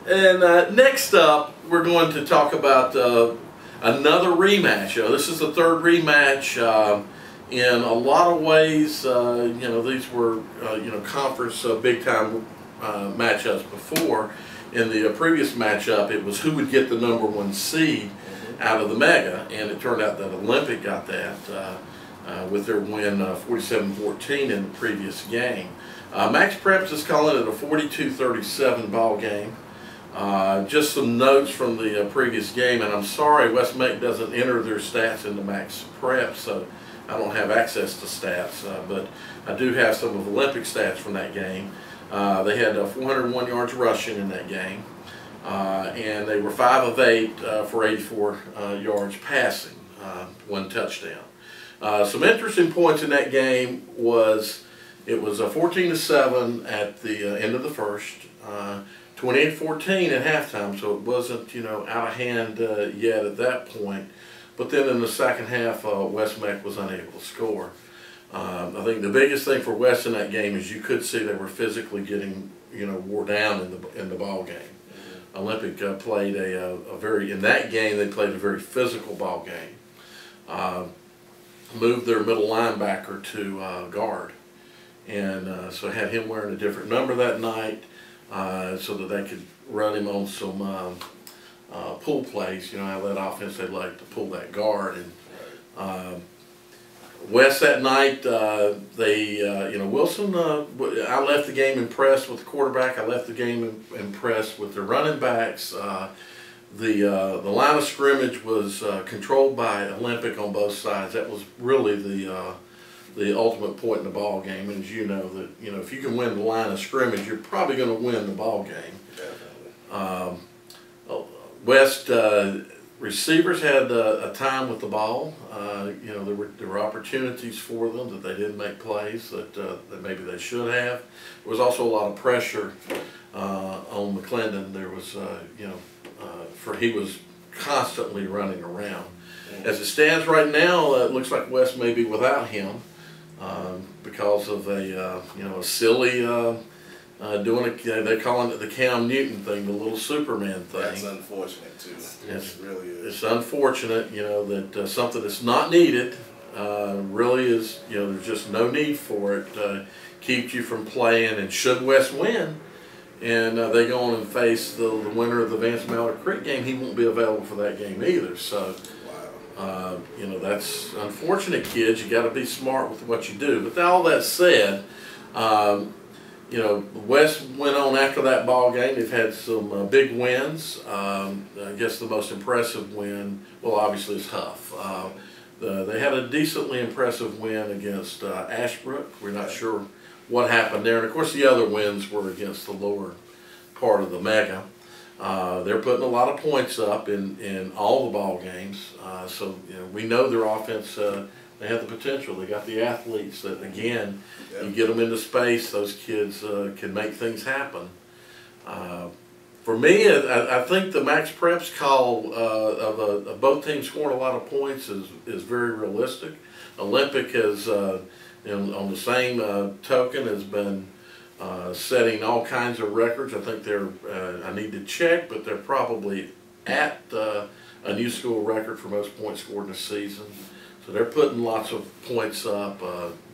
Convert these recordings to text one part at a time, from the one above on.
And next up, we're going to talk about another rematch. This is the third rematch. In a lot of ways, these were conference big-time matchups before. In the previous matchup, it was who would get the #1 seed out of the Mega, and it turned out that Olympic got that with their win 47-14 in the previous game. Max Preps is calling it a 42-37 ball game. Just some notes from the previous game, and I'm sorry West Meck doesn't enter their stats into Max Prep, so I don't have access to stats, but I do have some of Olympic stats from that game. They had 401 yards rushing in that game, and they were 5 of 8 for 84 yards passing, 1 touchdown. Some interesting points in that game was it was 14-7 at the end of the first, 28-14 at halftime, so it wasn't out of hand yet at that point. But then in the second half, West Meck was unable to score. I think the biggest thing for West in that game is you could see they were physically getting wore down in the ball game. Olympic played in that game they played a very physical ball game. Moved their middle linebacker to guard, and so had him wearing a different number that night so that they could run him on some pull plays. How that offense, they like to pull that guard. And West that night, Wilson, I left the game impressed with the quarterback. I left the game impressed with the running backs. The line of scrimmage was controlled by Olympic on both sides. That was really the ultimate point in the ball game. And as you know, that if you can win the line of scrimmage, you're probably going to win the ball game. Definitely. West receivers had a time with the ball. There were opportunities for them that they didn't make plays that maybe they should have. There was also a lot of pressure on McClendon. There was he was constantly running around. As it stands right now, it looks like West may be without him because of a silly they're calling it the Cam Newton thing, the little Superman thing. That's unfortunate too. It really is. It's unfortunate, that something that's not needed really is, there's just no need for it. Keeps you from playing, and should West win, and they go on and face the winner of the Vance Mallard Creek game, he won't be available for that game either. So, that's unfortunate, kids. You got to be smart with what you do. But all that said, West went on after that ball game. They've had some big wins. I guess the most impressive win, well, obviously, is Huff. They had a decently impressive win against Ashbrook. We're not sure what happened there. And, of course, the other wins were against the lower part of the Mega. They're putting a lot of points up in all the ball games. So we know their offense, they have the potential. They got the athletes that, again, you get them into space, those kids can make things happen. For me, I think the Max Preps call of both teams scoring a lot of points is very realistic. Olympic has, on the same token, has been setting all kinds of records. I think they're, I need to check, but they're probably at a new school record for most points scored in a season. So they're putting lots of points up,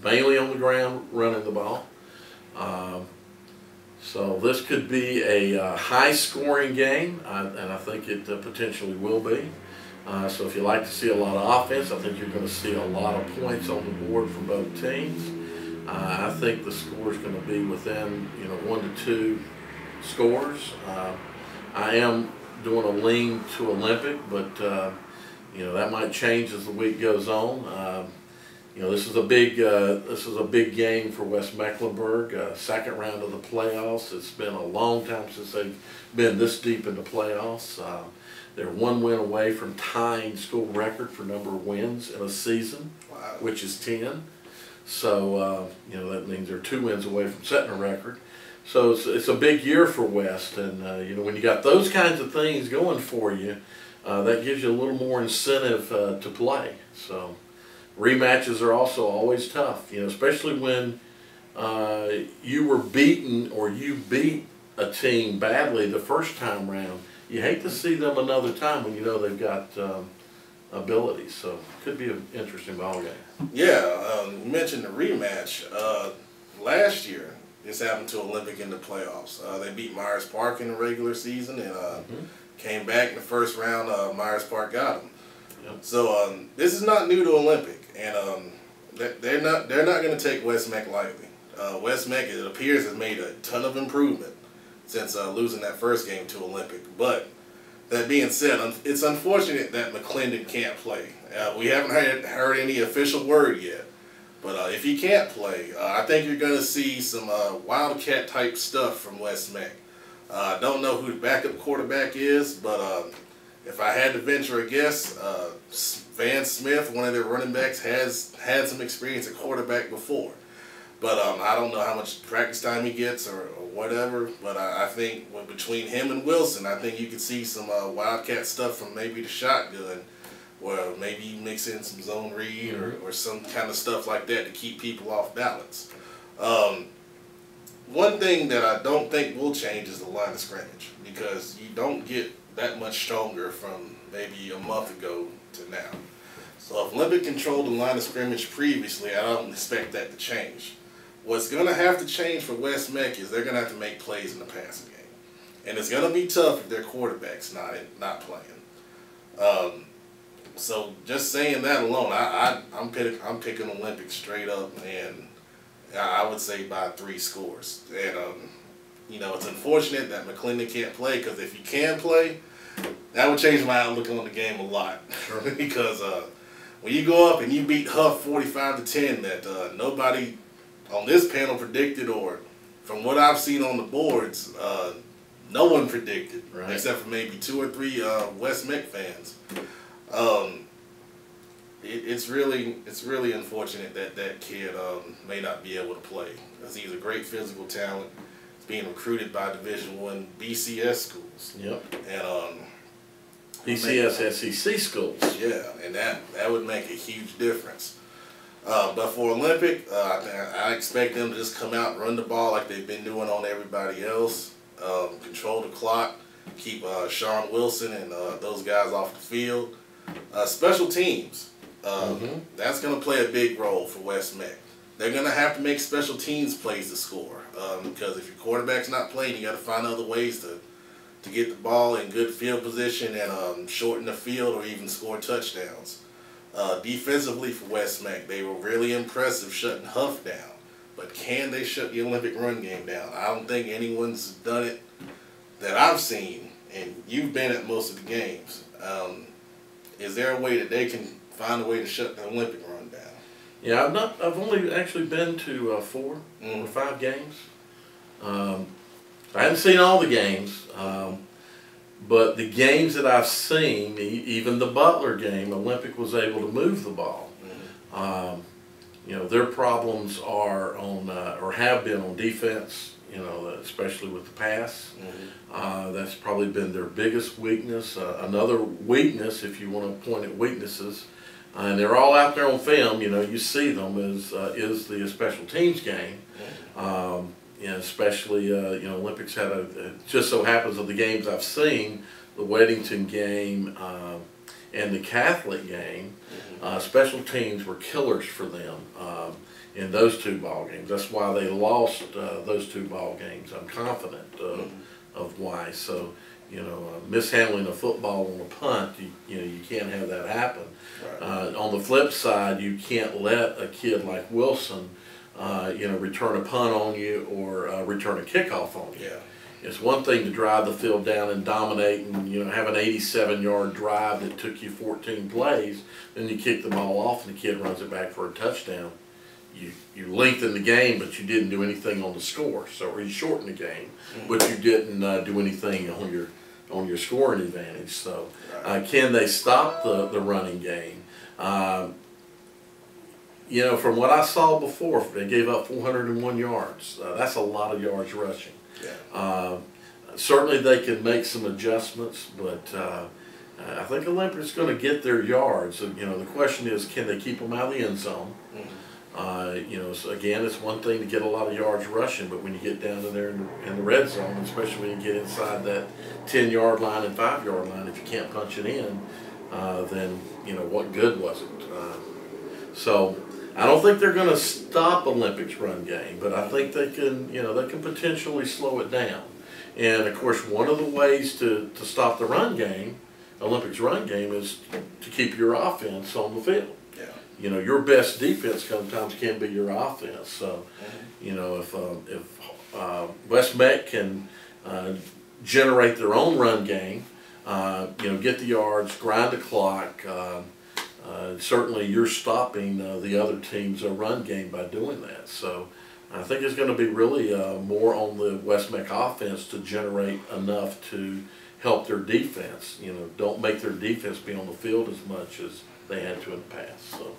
mainly on the ground, running the ball. So this could be a high-scoring game, and I think it potentially will be. So if you like to see a lot of offense, I think you're going to see a lot of points on the board from both teams. I think the score is going to be within 1 to 2 scores. I am doing a lean to Olympic, but that might change as the week goes on. This is a big game for West Mecklenburg. Second round of the playoffs. It's been a long time since they've been this deep in the playoffs. They're 1 win away from tying school record for number of wins in a season, which is 10. So that means they're 2 wins away from setting a record. So it's a big year for West, and when you got those kinds of things going for you, that gives you a little more incentive to play. So rematches are also always tough, especially when you were beaten or you beat a team badly the first time round, you hate to see them another time when you know they've got abilities. So it could be an interesting ball game. Yeah, you mentioned the rematch. Last year, this happened to Olympic in the playoffs. They beat Myers Park in the regular season and came back in the first round. Myers Park got them. Yep. So this is not new to Olympic, and they're not going to take West Meck lightly. West Meck, it appears, has made a ton of improvement since losing that first game to Olympic. But that being said, it's unfortunate that McClendon can't play. We haven't heard any official word yet. But if he can't play, I think you're going to see some Wildcat type stuff from West Meck. I don't know who the backup quarterback is, but if I had to venture a guess, Van Smith, one of their running backs, has had some experience at quarterback before. But I don't know how much practice time he gets or whatever. But I think between him and Wilson, I think you could see some Wildcat stuff from maybe the shotgun, or maybe you mix in some zone read or some kind of stuff like that to keep people off balance. One thing that I don't think will change is the line of scrimmage, because you don't get that much stronger from maybe a month ago to now. So if Olympic controlled the line of scrimmage previously, I don't expect that to change. What's going to have to change for West Meck is they're going to have to make plays in the passing game. And it's going to be tough if their quarterback's not playing. So just saying that alone, I'm picking Olympic straight up, and I would say by 3 scores. And you know, it's unfortunate that McClendon can't play, because if he can play, that would change my outlook on the game a lot. Sure. Because when you go up and you beat Huff 45-10, that nobody on this panel predicted, or from what I've seen on the boards, no one predicted, right, except for maybe 2 or 3 West Meck fans. It's really unfortunate that that kid may not be able to play, because he's a great physical talent. He's being recruited by Division I BCS schools. Yep. And BCS SEC schools. Yeah, and that would make a huge difference. But for Olympic, I expect them to just come out and run the ball like they've been doing on everybody else. Control the clock, keep Sean Wilson and those guys off the field. Special teams, that's going to play a big role for West Meck. They're going to have to make special teams plays to score, because if your quarterback's not playing, you got to find other ways to get the ball in good field position and shorten the field or even score touchdowns. Defensively for West Meck, they were really impressive shutting Huff down. But can they shut the Olympic run game down? I don't think anyone's done it that I've seen, and you've been at most of the games. Is there a way that they can find a way to shut the Olympic run down? Yeah, I've only actually been to 4 or 5 games. I haven't seen all the games, but the games that I've seen, even the Butler game, Olympic was able to move the ball. You know, their problems are on, or have been on defense, you know, especially with the pass. That's probably been their biggest weakness. Another weakness, if you want to point at weaknesses, and they're all out there on film, you know, you see them, is the special teams game. You know, especially, you know, Olympics had it just so happens of the games I've seen, the Weddington game and the Catholic game, special teams were killers for them in those 2 ball games. That's why they lost those 2 ball games. I'm confident of why. So, you know, mishandling a football on a punt, you know, you can't have that happen. Right. On the flip side, you can't let a kid like Wilson, you know, return a punt on you or return a kickoff on you. Yeah. It's one thing to drive the field down and dominate and, you know, have an 87-yard drive that took you 14 plays, then you kick the ball off and the kid runs it back for a touchdown. You lengthen the game, but you didn't do anything on the score. So, or you shorten the game, but you didn't do anything on your scoring advantage. So, can they stop the running game? You know, from what I saw before, they gave up 401 yards. That's a lot of yards rushing. Yeah. Certainly they can make some adjustments, but I think Olympic's going to get their yards. So, you know, the question is, can they keep them out of the end zone? You know, so again, it's one thing to get a lot of yards rushing, but when you get down in there in the red zone, especially when you get inside that 10-yard line and 5-yard line, if you can't punch it in, then, you know, what good was it? So I don't think they're going to stop Olympics' run game, but I think they can, you know, they can potentially slow it down. And of course, one of the ways to stop the run game, Olympics run game, is to keep your offense on the field. Yeah. You know, your best defense sometimes can be your offense. So, you know, if West Meck can generate their own run game, you know, get the yards, grind the clock, certainly you're stopping the other team's run game by doing that. So I think it's going to be really more on the West Meck offense to generate enough to help their defense. You know, don't make their defense be on the field as much as they had to in the past. So.